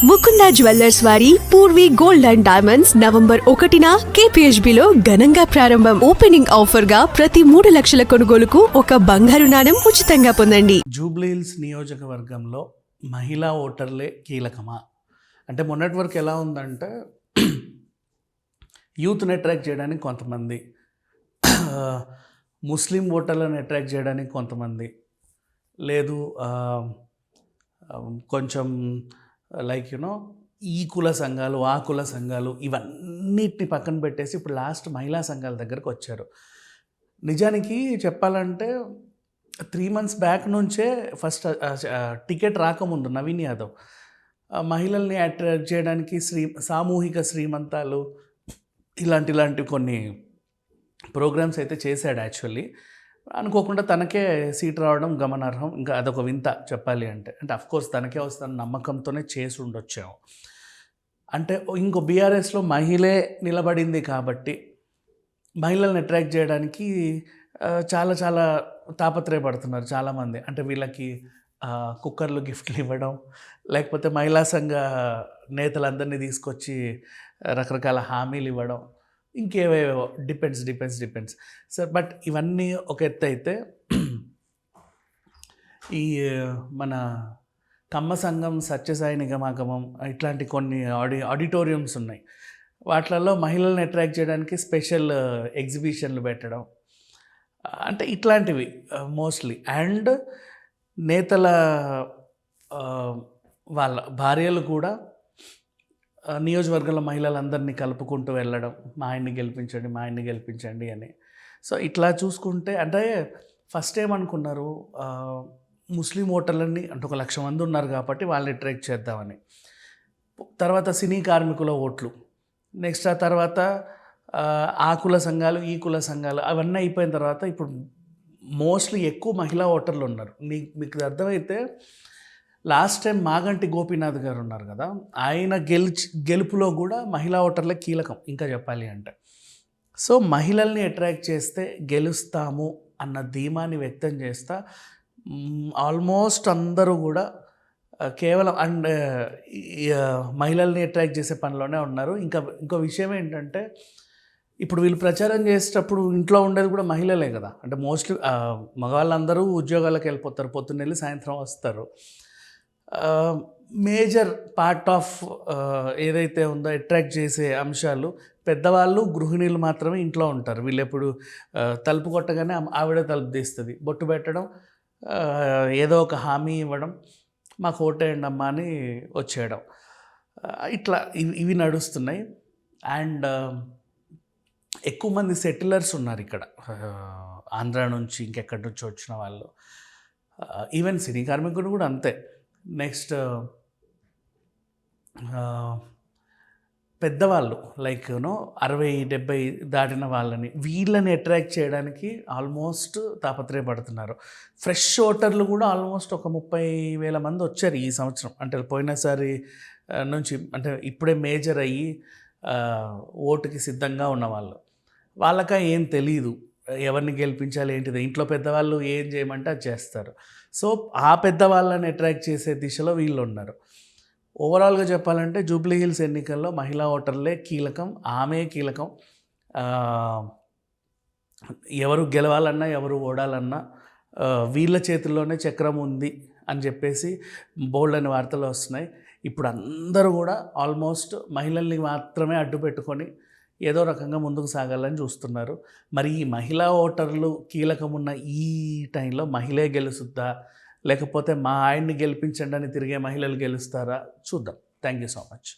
Mukunda jewellers వారి Purvi gold and diamonds November 1న KPHBలో ఘనంగా ప్రారంభం. ఓపెనింగ్ ఆఫర్ గా ప్రతి 3 లక్షల కొనుగోలుకు ఒక బంగారు నాణెం ఉచితంగా పొందండి. జూబ్లీహిల్స్ నియోజకవర్గంలో మహిళా ఓటర్లే కీలకమా అంటే మొన్నటి వరకు ఎలా ఉందంటే యూత్ని అట్రాక్ట్ చేయడానికి కొంతమంది, ముస్లిం ఓటర్లను అట్రాక్ట్ చేయడానికి కొంతమంది, లేదు కొంచెం లైక్ ఈ కుల సంఘాలు ఆ కుల సంఘాలు ఇవన్నిటిని పక్కన పెట్టేసి ఇప్పుడు లాస్ట్ మహిళా సంఘాల దగ్గరకు వచ్చారు. నిజానికి చెప్పాలంటే 3 months బ్యాక్ నుంచే ఫస్ట్ టికెట్ రాకముందు నవీన్ యాదవ్ మహిళల్ని అట్రాక్ట్ చేయడానికి సామూహిక శ్రీమంతాలు ఇలాంటి కొన్ని ప్రోగ్రామ్స్ అయితే చేశాడు. యాక్చువల్లీ అనుకోకుండా తనకే సీట్ రావడం గమనార్హం. ఇంకా అదొక వింత చెప్పాలి అంటే అఫ్కోర్స్ తనకే వస్తాను నమ్మకంతోనే చేసి ఉండొచ్చాము. అంటే ఇంకో బీఆర్ఎస్లో మహిళే నిలబడింది కాబట్టి మహిళల్ని అట్రాక్ట్ చేయడానికి చాలా చాలా తాపత్రయపడుతున్నారు చాలామంది. అంటే వీళ్ళకి కుక్కర్లు గిఫ్ట్లు ఇవ్వడం, లేకపోతే మహిళా సంఘ నేతలందరినీ తీసుకొచ్చి రకరకాల హామీలు ఇవ్వడం, ఇంకేవేవో డిపెండ్స్ సార్. బట్ ఇవన్నీ ఒక ఎత్తు అయితే ఈ మన కమ్మ సంఘం, సత్యసాయి నిగమాగమం ఇట్లాంటి కొన్ని ఆడిటోరియంస్ ఉన్నాయి. వాటిలలో మహిళల్ని అట్రాక్ట్ చేయడానికి స్పెషల్ ఎగ్జిబిషన్లు పెట్టడం అంటే ఇట్లాంటివి మోస్ట్లీ. అండ్ నేతల వాళ్ళ భార్యలు కూడా నియోజకవర్గంలో మహిళలందరినీ కలుపుకుంటూ వెళ్ళడం, మా ఆయన్ని గెలిపించండి అని. సో ఇట్లా చూసుకుంటే అంటే ఫస్ట్ ఏమనుకున్నారు, ముస్లిం ఓటర్లని అంటే 1,00,000 మంది ఉన్నారు కాబట్టి వాళ్ళని అట్రాక్ట్ చేద్దామని. తర్వాత సినీ కార్మికుల ఓట్లు, నెక్స్ట్ ఆ తర్వాత ఆ కుల సంఘాలు ఈ కుల సంఘాలు అవన్నీ అయిపోయిన తర్వాత ఇప్పుడు మోస్ట్లీ ఎక్కువ మహిళా ఓటర్లు ఉన్నారు. మీకు అర్థమైతే లాస్ట్ టైం మాగంటి గోపీనాథ్ గారు ఉన్నారు కదా, ఆయన గెలుపులో కూడా మహిళా ఓటర్లే కీలకం ఇంకా చెప్పాలి అంటే. సో మహిళల్ని అట్రాక్ట్ చేస్తే గెలుస్తాము అన్న ధీమాని వ్యక్తం చేస్తా ఆల్మోస్ట్ అందరూ కూడా కేవలం అండ్ మహిళల్ని అట్రాక్ట్ చేసే పనిలోనే ఉన్నారు. ఇంకో విషయం ఏంటంటే ఇప్పుడు వీళ్ళు ప్రచారం చేసేటప్పుడు ఇంట్లో ఉండేది కూడా మహిళలే కదా. అంటే మోస్ట్లీ మగవాళ్ళందరూ ఉద్యోగాలకు వెళ్ళిపోతారు, పొద్దున్న వెళ్ళి సాయంత్రం వస్తారు. మేజర్ పార్ట్ ఆఫ్ ఏదైతే ఉందో అట్రాక్ట్ చేసే అంశాలు పెద్దవాళ్ళు, గృహిణీలు మాత్రమే ఇంట్లో ఉంటారు. వీళ్ళు ఎప్పుడు తలుపు కొట్టగానే ఆవిడే తలుపు తీస్తుంది, బొట్టు పెట్టడం, ఏదో ఒక హామీ ఇవ్వడం, మాకు ఓటేయండి అమ్మా అని వచ్చేయడం, ఇట్లా ఇవి నడుస్తున్నాయి. అండ్ ఎక్కువ మంది సెటిలర్స్ ఉన్నారు ఇక్కడ, ఆంధ్ర నుంచి ఇంకెక్కడి నుంచి వచ్చిన వాళ్ళు, ఈవెన్ సినీ కార్మికులు కూడా అంతే. నెక్స్ట్ పెద్దవాళ్ళు లైక్ 60-70 దాటిన వీళ్ళని అట్రాక్ట్ చేయడానికి ఆల్మోస్ట్ తాపత్రయపడుతున్నారు. ఫ్రెష్ ఓటర్లు కూడా ఆల్మోస్ట్ ఒక 30,000 మంది వచ్చారు ఈ సంవత్సరం. అంటే పోయినసారి నుంచి అంటే ఇప్పుడే మేజర్ అయ్యి ఓటుకి సిద్ధంగా ఉన్నవాళ్ళు, వాళ్ళకా ఏం తెలీదు ఎవరిని గెలిపించాలి ఏంటిది. ఇంట్లో పెద్దవాళ్ళు ఏం చేయమంటే అది చేస్తారు. సో ఆ పెద్దవాళ్ళని అట్రాక్ట్ చేసే దిశలో వీళ్ళు ఉన్నారు. ఓవరాల్గా చెప్పాలంటే జూబ్లీహిల్స్ ఎన్నికల్లో మహిళా ఓటర్లే కీలకం, ఆమె కీలకం. ఎవరు గెలవాలన్నా ఎవరు ఓడాలన్నా వీళ్ళ చేతుల్లోనే చక్రం ఉంది అని చెప్పేసి బోల్డ్ అని వార్తలు వస్తున్నాయి. ఇప్పుడు అందరూ కూడా ఆల్మోస్ట్ మహిళల్ని మాత్రమే అడ్డు పెట్టుకొని ఏదో రకంగా ముందుకు సాగాలని చూస్తున్నారు. మరి ఈ మహిళా ఓటర్లు కీలకమున్న ఈ టైంలో మహిళే గెలుస్తుందా, లేకపోతే మా ఆయన్ని గెలిపించండి అని తిరిగే మహిళలు గెలుస్తారా చూద్దాం. Thank you so much.